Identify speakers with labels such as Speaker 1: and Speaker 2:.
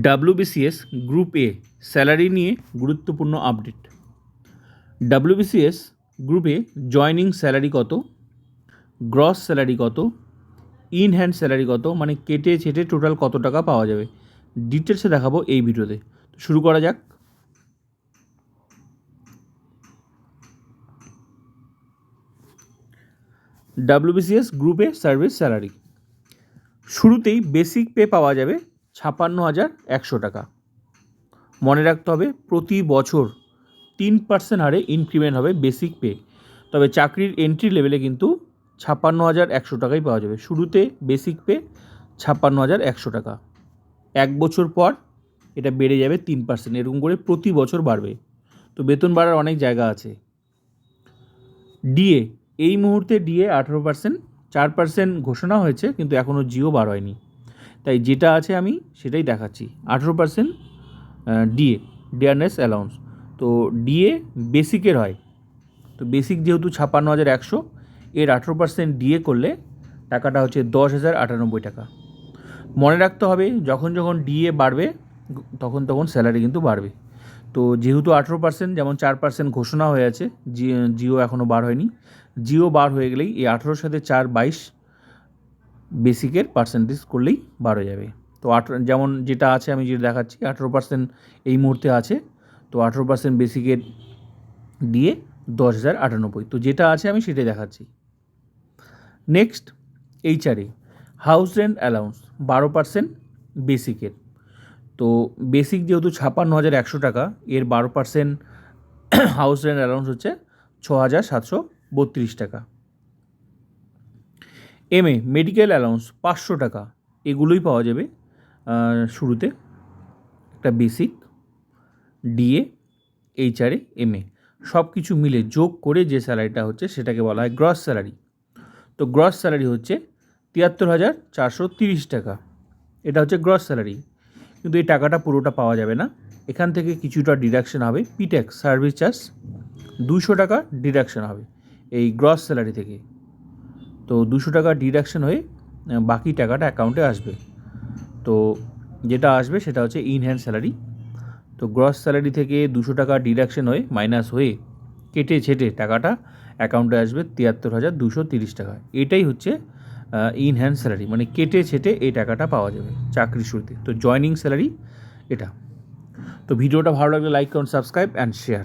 Speaker 1: WBCS group এ salary নিয়ে গুরুত্বপূর্ণ update. WBCS গ্রুপে জয়নিং স্যালারি কত, গ্রস স্যালারি কত, ইন হ্যান্ড স্যালারি কত, মানে কেটে ছেটে টোটাল কত টাকা পাওয়া যাবে, ডিটেলসে দেখাবো এই ভিডিওতে। শুরু করা যাক। WBCS group a service salary শুরুতেই বেসিক পে পাওয়া যাবে 56,100 টাকা। মনে রাখতে হবে প্রতি বছর 3% হারে ইনক্রিমেন্ট হবে বেসিক পে, তবে চাকরির এন্ট্রি লেভেলে কিন্তু 56,100 টাকাই পাওয়া যাবে। শুরুতে বেসিক পে 56,100 টাকা, এক বছর পর এটা বেড়ে যাবে 3%, এরকম করে প্রতি বছর বাড়বে। তো বেতন বাড়ার অনেক জায়গা আছে। ডিএ এই মুহূর্তে ডিএ 18%, 4% ঘোষণা হয়েছে কিন্তু এখনও জিও বার হয়নি, তাই যেটা আছে আমি সেটাই দেখাচ্ছি। 18% ডিএ, ডিয়ারনেস অ্যালাউন্স। তো ডিএ বেসিকের হয়, তো বেসিক যেহেতু 56,100, এর 18% ডিএ করলে টাকাটা হচ্ছে 10,098 টাকা। মনে রাখতে হবে যখন যখন ডিএ বাড়বে তখন তখন স্যালারি কিন্তু বাড়বে। তো যেহেতু 18%, যেমন 4% ঘোষণা হয়ে আছে, জিও এখনও বার হয়নি। জিও বার হয়ে গেলেই এই 18 সাথে 4 22 বেসিকের পার্সেন্টেজ করলেই বার হয়ে যাবে। তো যেমন যেটা আছে আমি যেটা দেখাচ্ছি, 18% এই মুহূর্তে আছে, তো 18% বেসিকের দিয়ে 10,098। তো যেটা আছে আমি সেটাই দেখাচ্ছি। Next HRA house rent allowance 12% বেসিকের। তো বেসিক যেহেতু 56,100 টাকা, এর 12% হাউস রেন্ট অ্যালাউন্স হচ্ছে 6,732 টাকা। এমএ মেডিকেল অ্যালাউন্স 500 টাকা, এগুলোই পাওয়া যাবে শুরুতে। একটা বেসিক, ডিএ, এইচআরএ, এমএ সব কিছু মিলে যোগ করে যে স্যালারিটা হচ্ছে সেটাকে বলা হয় গ্রস স্যালারি। তো গ্রস স্যালারি হচ্ছে 73,430 টাকা, এটা হচ্ছে গ্রস স্যালারি। কিন্তু এই টাকাটা পুরোটা পাওয়া যাবে না, এখান থেকে কিছুটা ডিডাকশন হবে। পিট্যাক্স সার্ভিস চার্জ 200 টাকা ডিডাকশন হবে এই গ্রস স্যালারি থেকে। তো 200 টাকা ডিডাকশন হয়ে বাকি টাকাটা অ্যাকাউন্টে আসবে। তো যেটা আসবে সেটা হচ্ছে ইন হ্যান্ড স্যালারি। তো গ্রস স্যালারি থেকে 200 টাকা ডিডাকশন হয়ে মাইনাস হয়ে কেটে ছেটে টাকাটা অ্যাকাউন্টে আসবে 73,230 টাকা। এটাই হচ্ছে ইন হ্যান্ড স্যালারি, মানে কেটে ছেটে এই টাকাটা পাওয়া যাবে চাকরি শুরুতে। তো জয়নিং স্যালারি এটা। তো ভিডিওটা ভালো লাগলে লাইক করুন, সাবস্ক্রাইব অ্যান্ড শেয়ার।